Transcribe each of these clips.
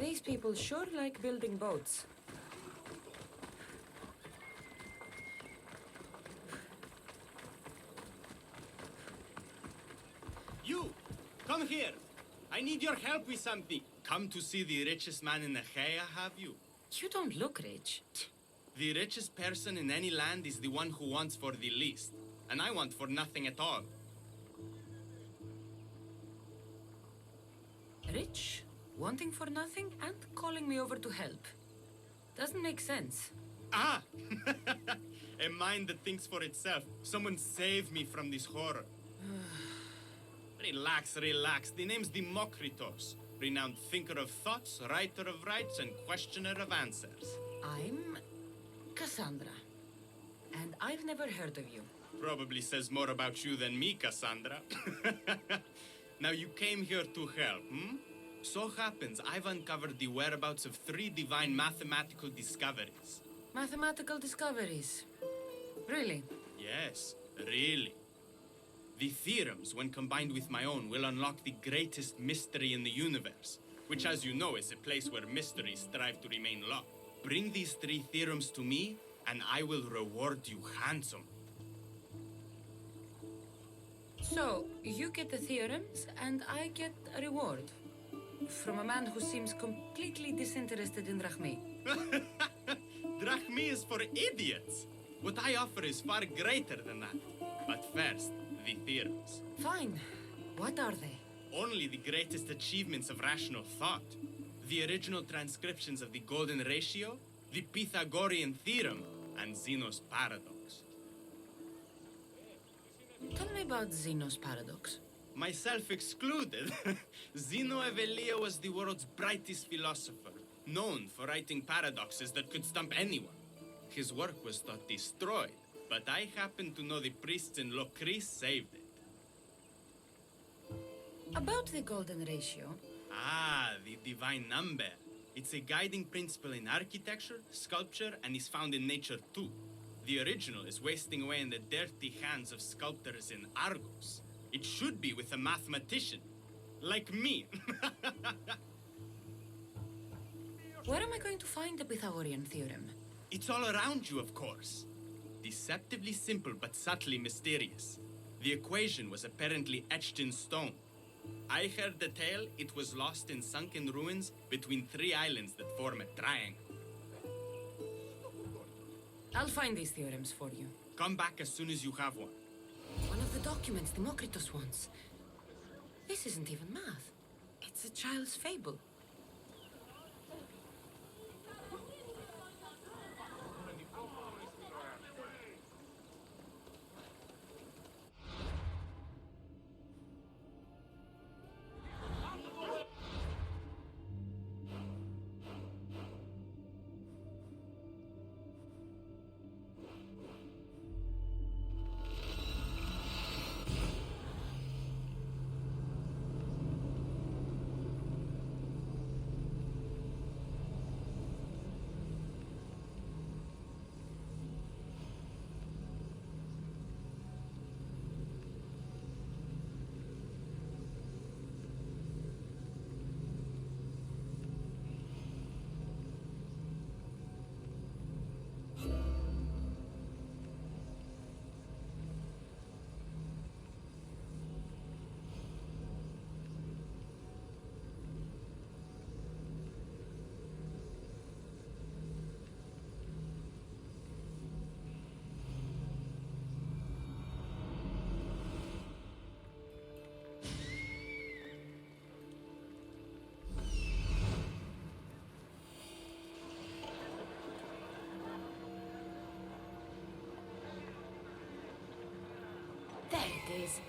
These people sure like building boats. You! Come here! I need your help with something. Come to see the richest man in Achaia, have you? You don't look rich. The richest person in any land is the one who wants for the least. And I want for nothing at all. Rich, wanting for nothing, and calling me over to help. Doesn't make sense. Ah! A mind that thinks for itself. Someone save me from this horror. Relax, relax. The name's Democritos. Renowned thinker of thoughts, writer of rights, and questioner of answers. I'm Cassandra. And I've never heard of you. Probably says more about you than me, Cassandra. Now you came here to help, hmm? So happens I've uncovered the whereabouts of 3 divine mathematical discoveries. Mathematical discoveries. Really? Yes, really. The theorems, when combined with my own, will unlock the greatest mystery in the universe, which, as you know, is a place where mysteries strive to remain locked. Bring these 3 theorems to me, and I will reward you handsomely. So, you get the theorems, and I get a reward. From a man who seems completely disinterested in Drachmi. Drachmi is for idiots! What I offer is far greater than that. But first, the theorems. Fine. What are they? Only the greatest achievements of rational thought. The original transcriptions of the Golden Ratio, the Pythagorean Theorem, and Zeno's Paradox. Tell me about Zeno's paradox. Myself excluded. Zeno of Elea was the world's brightest philosopher, known for writing paradoxes that could stump anyone. His work was thought destroyed, but I happen to know the priests in Locris saved it. About the golden ratio. Ah, the divine number. It's a guiding principle in architecture, sculpture, and is found in nature too. The original is wasting away in the dirty hands of sculptors in Argos. It should be with a mathematician, like me. Where am I going to find the Pythagorean theorem? It's all around you, of course. Deceptively simple but subtly mysterious. The equation was apparently etched in stone. I heard the tale it was lost in sunken ruins between 3 islands that form a triangle. I'll find these theorems for you. Come back as soon as you have one. One of the documents Democritus wants. This isn't even math. It's a child's fable. There it is.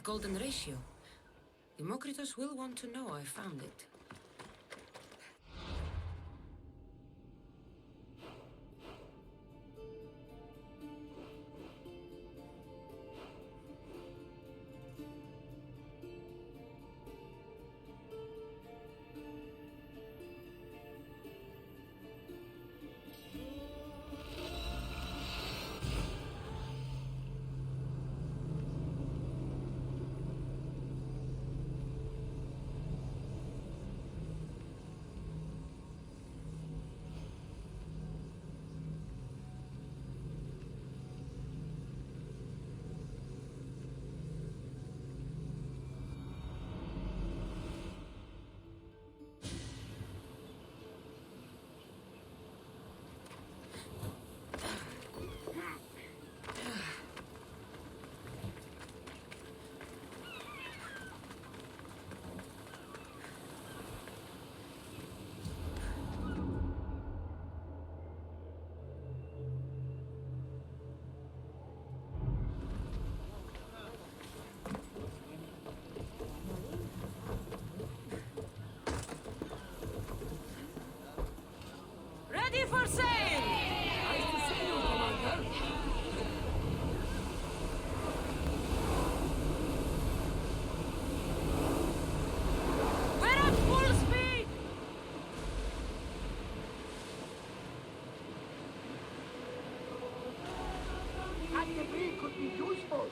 Golden ratio. Democritus will want to know I found it. Ready for sail! Nice to see you, Commander. We're at full speed! That debris could be useful.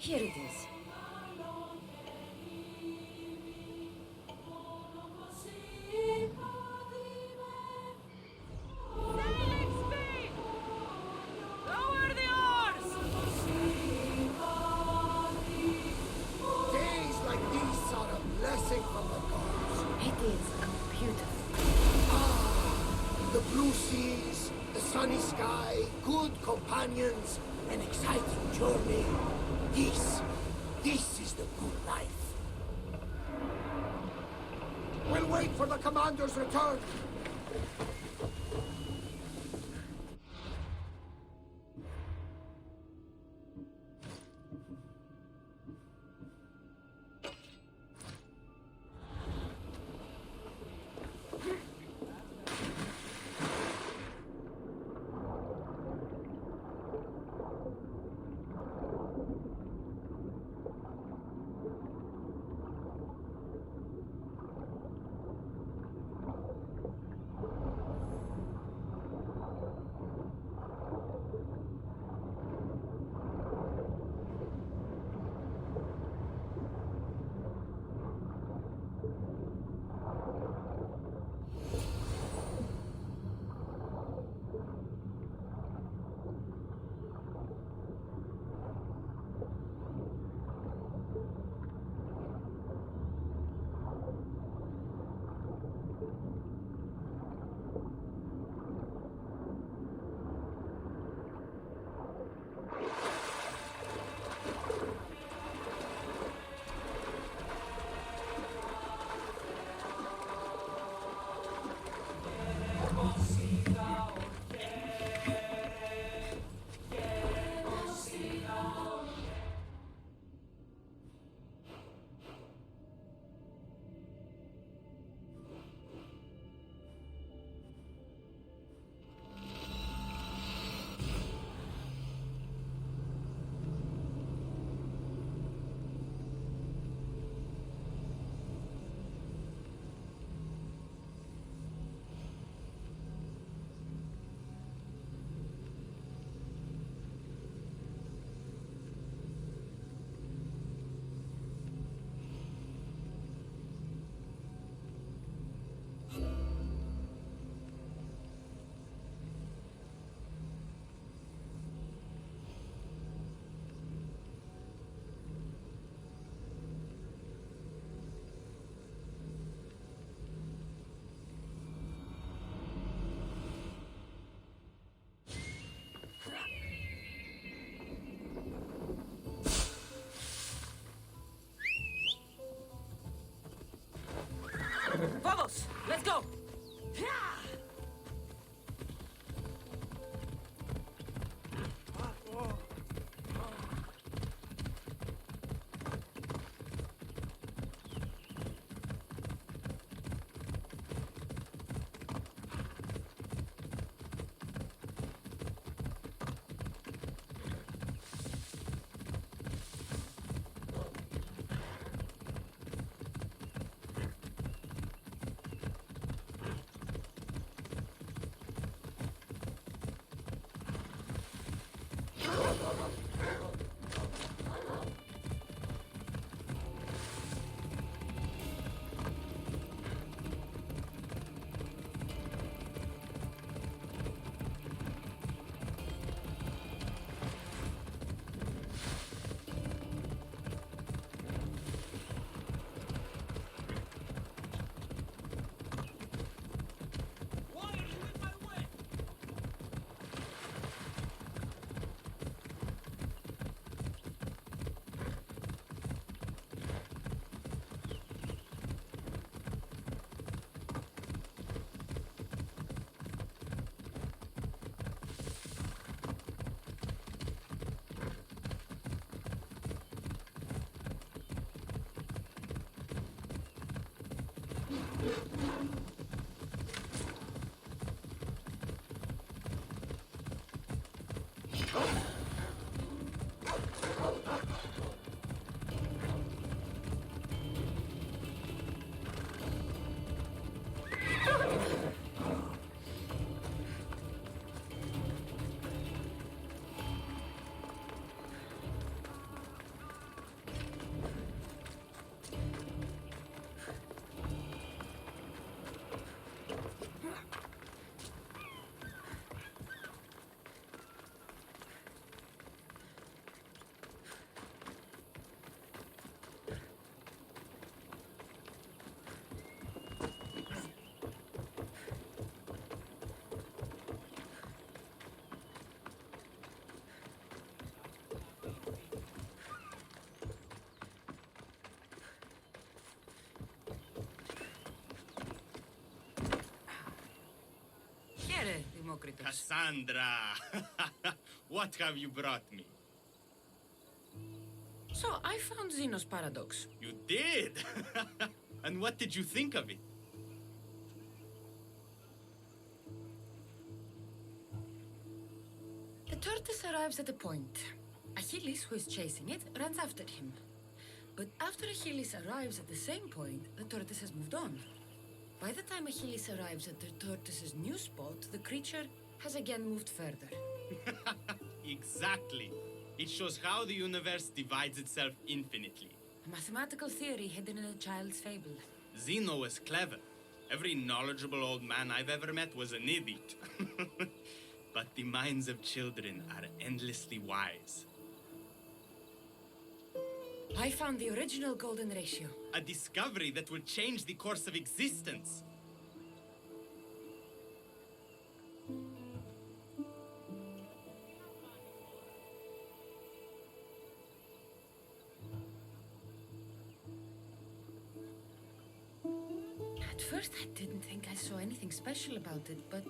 Here it is. Sailing speed! Lower the oars! Days like these are a blessing from the gods. It is beautiful. Ah, the blue seas, the sunny sky, good companions, an exciting journey. This is the good life. We'll wait for the commander's return. Let's go! Cassandra! What have you brought me? So, I found Zeno's paradox. You did? And what did you think of it? The tortoise arrives at a point. Achilles, who is chasing it, runs after him. But after Achilles arrives at the same point, the tortoise has moved on. By the time Achilles arrives at the tortoise's new spot, the creature has again moved further. Exactly. It shows how the universe divides itself infinitely. A mathematical theory hidden in a child's fable. Zeno was clever. Every knowledgeable old man I've ever met was an idiot. But the minds of children are endlessly wise. I found the original golden ratio. A discovery that will change the course of existence. At first, I didn't think I saw anything special about it, but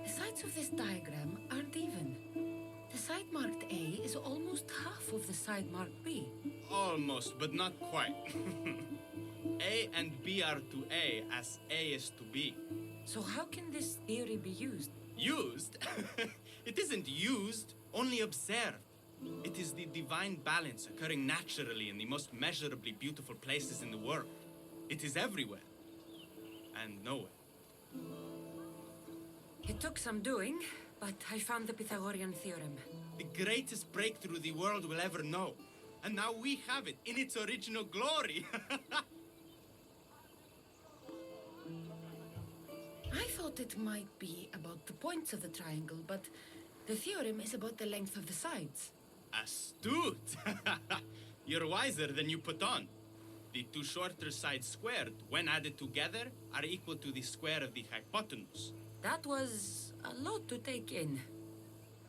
the sides of this diagram aren't even. The side marked A is almost half of the side marked B. Almost, but not quite. A and B are to A as A is to B. So how can this theory be used? Used? It isn't used, only observed. It is the divine balance occurring naturally in the most measurably beautiful places in the world. It is everywhere. And nowhere. It took some doing, but I found the Pythagorean theorem. The greatest breakthrough the world will ever know. And now we have it in its original glory. I thought it might be about the points of the triangle, but the theorem is about the length of the sides. Astute! You're wiser than you put on. The two shorter sides squared, when added together, are equal to the square of the hypotenuse. That was a lot to take in.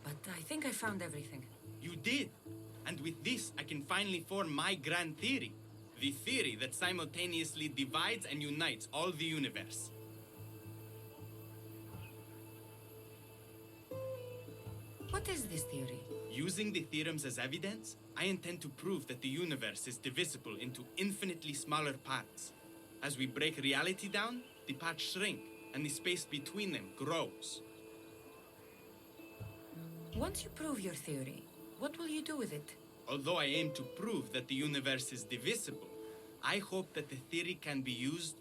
But I think I found everything. You did. And with this, I can finally form my grand theory. The theory that simultaneously divides and unites all the universe. What is this theory? Using the theorems as evidence, I intend to prove that the universe is divisible into infinitely smaller parts. As we break reality down, the parts shrink, and the space between them grows. Once you prove your theory, what will you do with it? Although I aim to prove that the universe is divisible, I hope that the theory can be used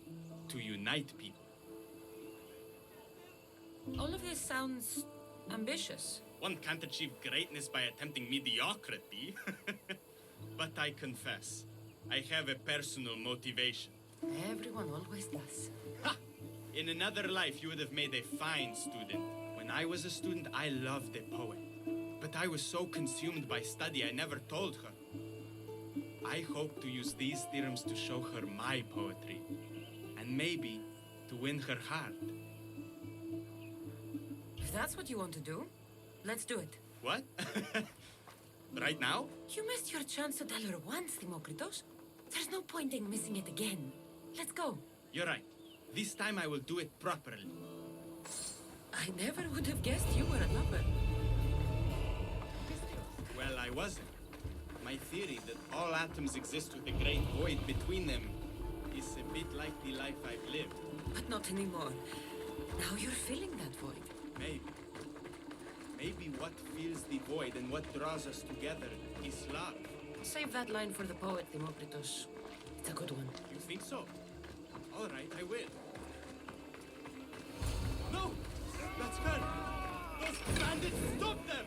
to unite people. All of this sounds ambitious. One can't achieve greatness by attempting mediocrity. But I confess, I have a personal motivation. Everyone always does. Ha! In another life, you would have made a fine student. When I was a student, I loved a poet. But I was so consumed by study, I never told her. I hope to use these theorems to show her my poetry. And maybe to win her heart. If that's what you want to do, let's do it. What? Right now? You missed your chance to tell her once, Demokritos. There's no point in missing it again. Let's go. You're right. This time I will do it properly. I never would have guessed you were a lover. Well, I wasn't. My theory that all atoms exist with a great void between them is a bit like the life I've lived. But not anymore. Now you're filling that void. Maybe. Maybe what fills the void and what draws us together is love. Save that line for the poet, Demokritos. It's a good one. You think so? All right, I will. No! That's her! Those bandits, stop them!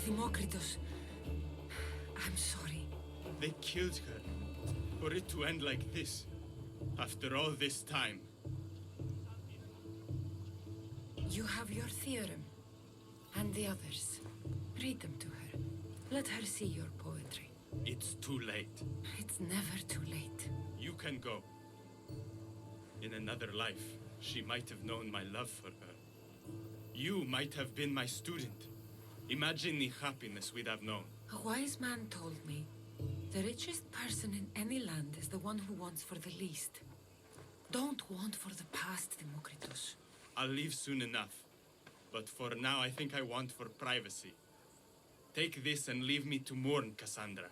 Demokritos, I'm sorry. They killed her. For it to end like this. After all this time. You have your theorem. And the others. Read them to her. Let her see your poetry. It's too late. It's never too late. You can go. In another life, she might have known my love for her. You might have been my student. Imagine the happiness we'd have known. A wise man told me, the richest person in any land is the one who wants for the least. Don't want for the past, Demokritos. I'll leave soon enough. But for now, I think I want for privacy. Take this and leave me to mourn, Cassandra.